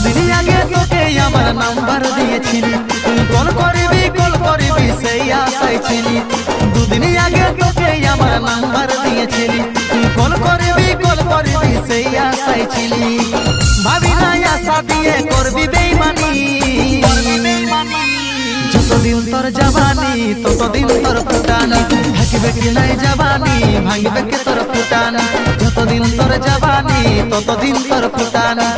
দুদিন আগে তোকে আমার নাম্বার দিয়েছিলি, তুই কল করবি সেই আশায় ছিলি। দুদিন আগে তোকে আমার নাম্বার দিয়েছিলি, তুই কল করবি সেই আশায় ছিলি। ভাবি না আশা দিয়ে করবি বেইমানি, যতদিন তোর জবানি ততদিন তোর ফুটানি, থাকবে কি নাই জবানি ভাঙবে কে তোর ফুটানি। যতদিন তোর জবানি ততদিন তোর ফুটানি।